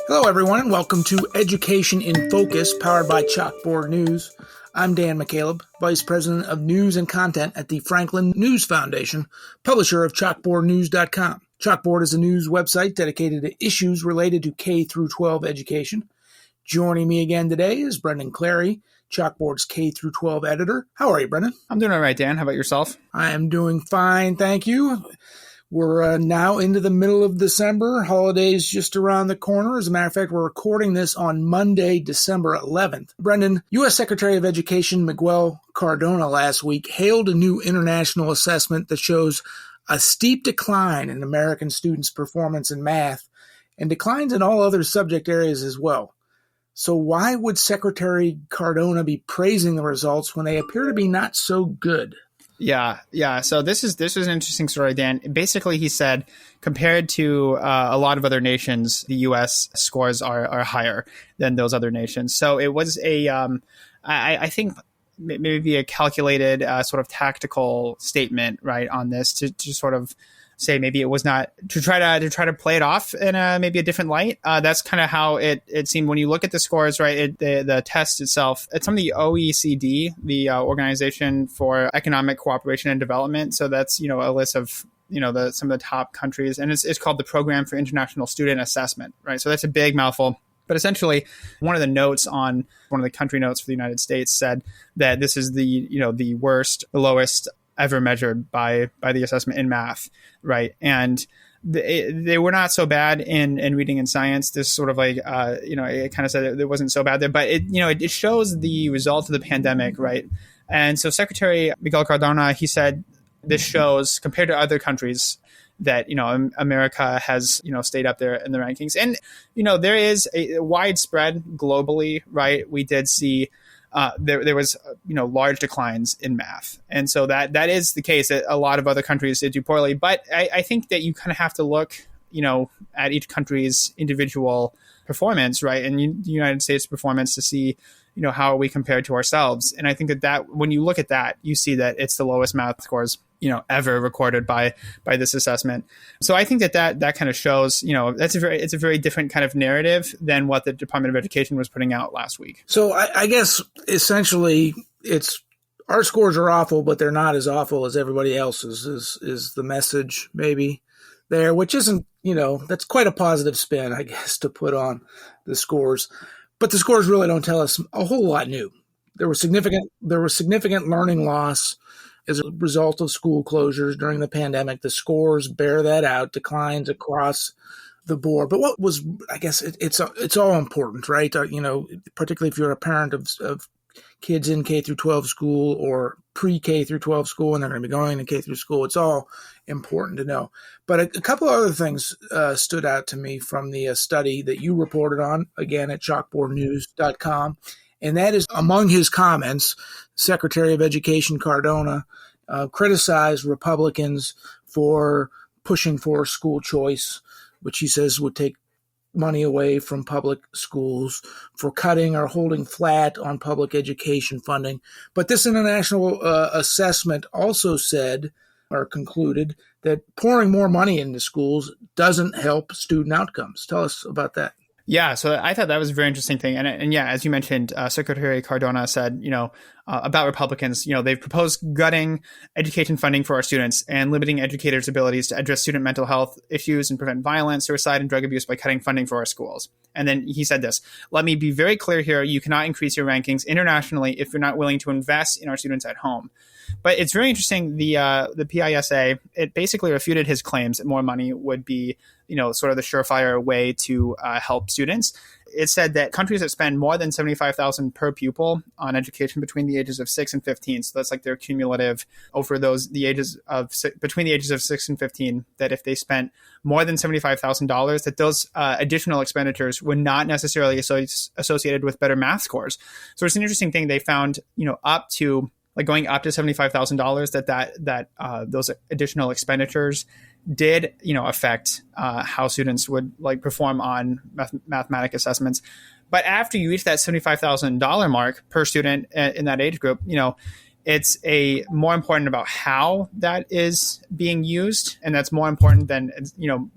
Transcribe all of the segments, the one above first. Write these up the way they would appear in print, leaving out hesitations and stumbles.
Hello, everyone, and welcome to Education in Focus, powered by Chalkboard News. I'm Dan McCaleb, Vice President of News and Content at the Franklin News Foundation, publisher of ChalkboardNews.com. Chalkboard is a news website dedicated to issues related to K through 12 education. Joining me again today is Brendan Clary, Chalkboard's K through 12 editor. How are you, Brendan? I'm doing all right, Dan. How about yourself? I am doing fine, thank you. We're now into the middle of December. Holidays just around the corner. As a matter of fact, we're recording this on Monday, December 11th. Brendan, U.S. Secretary of Education Miguel Cardona last week hailed a new international assessment that shows a steep decline in American students' performance in math and declines in all other subject areas as well. So why would Secretary Cardona be praising the results when they appear to be not so good? Yeah. So this is an interesting story, Dan. Basically, he said compared to a lot of other nations, the U.S. scores are higher than those other nations. So it was I think maybe a calculated sort of tactical statement, right, on this to sort of say maybe it was not to try to play it off in maybe a different light. That's kind of how it seemed when you look at the scores, right? The test itself, it's from the OECD, the Organization for Economic Cooperation and Development. So that's, a list of, some of the top countries, and it's called the Program for International Student Assessment, right? So that's a big mouthful. But essentially, one of the notes on one of the country notes for the United States said that this is the lowest ever measured by the assessment in math, right? And they were not so bad in reading and science. This sort of it kind of said it wasn't so bad there, but it shows the result of the pandemic, right? And so Secretary Miguel Cardona, he said this shows compared to other countries that, America has, stayed up there in the rankings. And, there is a widespread globally, right? We did see there was large declines in math, and so that is the case. That a lot of other countries did do poorly, but I think that you kind of have to look at each country's individual performance, right, and the United States performance to see how we compare to ourselves. And I think that when you look at that, you see that it's the lowest math scores ever recorded by this assessment. So I think that kind of shows, it's a very different kind of narrative than what the Department of Education was putting out last week. So I guess essentially it's our scores are awful, but they're not as awful as everybody else's is the message maybe there, which isn't, that's quite a positive spin, I guess, to put on the scores. But the scores really don't tell us a whole lot new. There was significant learning loss as a result of school closures during the pandemic. The scores bear that out, declines across the board. But what was, I guess, it's all important, right? Particularly if you're a parent of kids in K through 12 school or pre-K through 12 school, and they're going to be going to K through school. It's all important to know. But a couple of other things stood out to me from the study that you reported on, again, at chalkboardnews.com. And that is, among his comments, Secretary of Education Cardona criticized Republicans for pushing for school choice, which he says would take money away from public schools, for cutting or holding flat on public education funding. But this international assessment also said or concluded that pouring more money into schools doesn't help student outcomes. Tell us about that. Yeah, so I thought that was a very interesting thing. And yeah, as you mentioned, Secretary Cardona said, about Republicans, they've proposed gutting education funding for our students and limiting educators' abilities to address student mental health issues and prevent violence, suicide, and drug abuse by cutting funding for our schools. And then he said this: "Let me be very clear here. You cannot increase your rankings internationally if you're not willing to invest in our students at home." But it's very interesting. The PISA, it basically refuted his claims that more money would be, sort of the surefire way to help students. It said that countries that spend more than $75,000 per pupil on education between the ages of 6 and 15, so that's like their cumulative over between the ages of 6 and 15, that if they spent more than $75,000, that those additional expenditures were not necessarily associated with better math scores. So it's an interesting thing. They found, up to going up to $75,000, that those additional expenditures did, affect how students would perform on mathematic assessments. But after you reach that $75,000 mark per student in that age group, It's more important about how that is being used, and that's more important than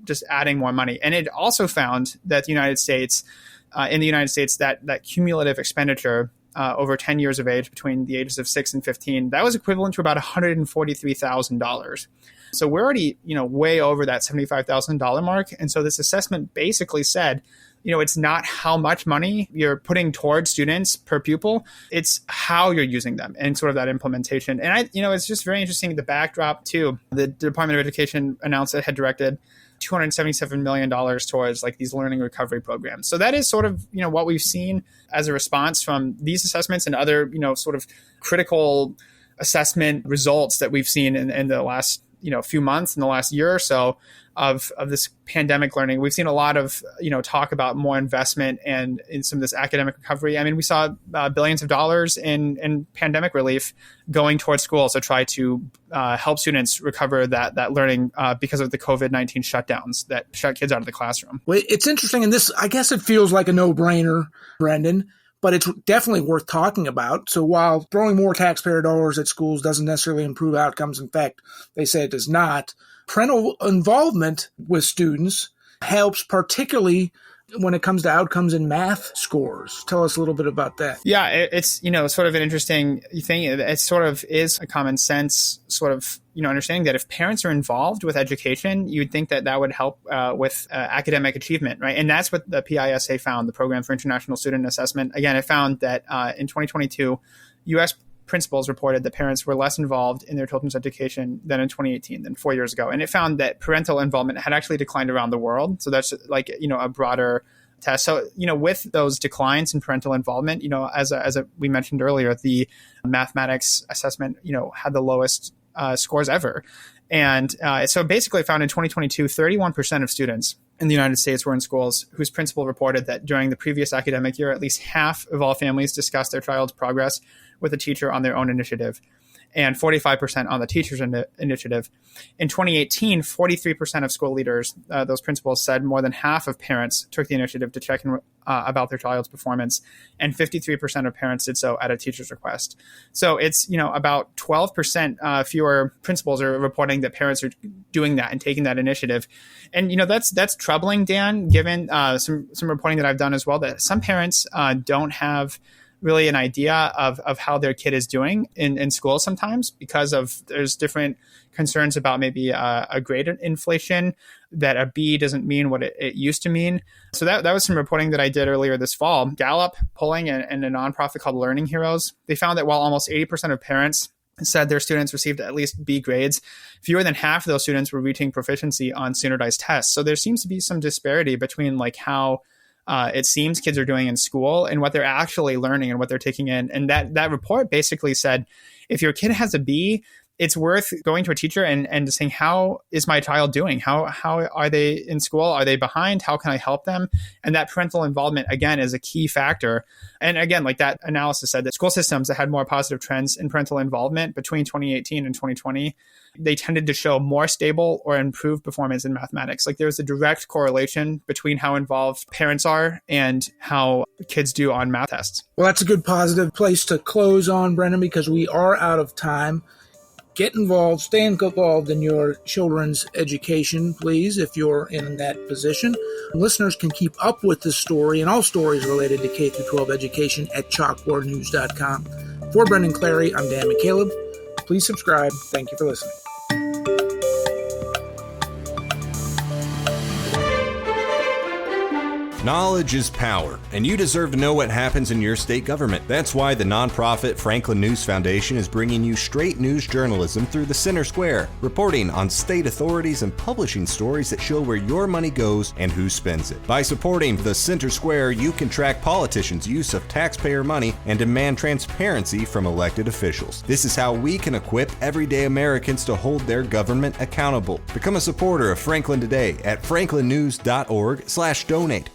just adding more money. And it also found that in the United States, that cumulative expenditure over 10 years of age between the ages of 6 and 15, that was equivalent to about $143,000. So we're already way over that $75,000 mark. And so this assessment basically said, it's not how much money you're putting towards students per pupil, it's how you're using them and sort of that implementation. And it's just very interesting, the backdrop too. The Department of Education announced it had directed $277 million towards like these learning recovery programs. So that is sort of, what we've seen as a response from these assessments and other, sort of critical assessment results that we've seen in the last, few months, in the last year or so of this pandemic learning. We've seen a lot of, talk about more investment and in some of this academic recovery. I mean, we saw billions of dollars in pandemic relief going towards schools to try to help students recover that learning because of the COVID-19 shutdowns that shut kids out of the classroom. Well, it's interesting. And this, I guess it feels like a no-brainer, Brendan, but it's definitely worth talking about. So while throwing more taxpayer dollars at schools doesn't necessarily improve outcomes, in fact, they say it does not, parental involvement with students helps, particularly when it comes to outcomes in math scores. Tell us a little bit about that. Yeah, it's, sort of an interesting thing. It sort of is a common sense sort of, understanding that if parents are involved with education, you'd think that would help with academic achievement, right? And that's what the PISA found, the Program for International Student Assessment. Again, it found that in 2022, U.S. principals reported that parents were less involved in their children's education than in 2018, than 4 years ago. And it found that parental involvement had actually declined around the world. So that's like, a broader test. So, with those declines in parental involvement, as we mentioned earlier, the mathematics assessment, had the lowest scores ever. And so basically found in 2022, 31% of students in the United States were in schools whose principal reported that during the previous academic year, at least half of all families discussed their child's progress with a teacher on their own initiative, and 45% on the teacher's initiative. In 2018, 43% of school leaders, those principals, said more than half of parents took the initiative to check in about their child's performance, and 53% of parents did so at a teacher's request. So it's, about 12% fewer principals are reporting that parents are doing that and taking that initiative. And, that's troubling, Dan, given some reporting that I've done as well, that some parents don't have really an idea of how their kid is doing in school sometimes, because there's different concerns about maybe a grade inflation, that a B doesn't mean what it used to mean. So that was some reporting that I did earlier this fall. Gallup polling and a nonprofit called Learning Heroes, they found that while almost 80% of parents said their students received at least B grades, fewer than half of those students were reaching proficiency on standardized tests. So there seems to be some disparity between like how it seems kids are doing in school and what they're actually learning and what they're taking in. And that report basically said, if your kid has a B, it's worth going to a teacher and saying, how is my child doing? How are they in school? Are they behind? How can I help them? And that parental involvement, again, is a key factor. And again, like that analysis said, that school systems that had more positive trends in parental involvement between 2018 and 2020, they tended to show more stable or improved performance in mathematics. Like there's a direct correlation between how involved parents are and how kids do on math tests. Well, that's a good positive place to close on, Brendan, because we are out of time. Get involved, stay involved in your children's education, please, if you're in that position. Listeners can keep up with this story and all stories related to K-12 education at chalkboardnews.com. For Brendan Clary, I'm Dan McCaleb. Please subscribe. Thank you for listening. Knowledge is power, and you deserve to know what happens in your state government. That's why the nonprofit Franklin News Foundation is bringing you straight news journalism through the Center Square, reporting on state authorities and publishing stories that show where your money goes and who spends it. By supporting the Center Square, you can track politicians' use of taxpayer money and demand transparency from elected officials. This is how we can equip everyday Americans to hold their government accountable. Become a supporter of Franklin today at franklinnews.org/donate.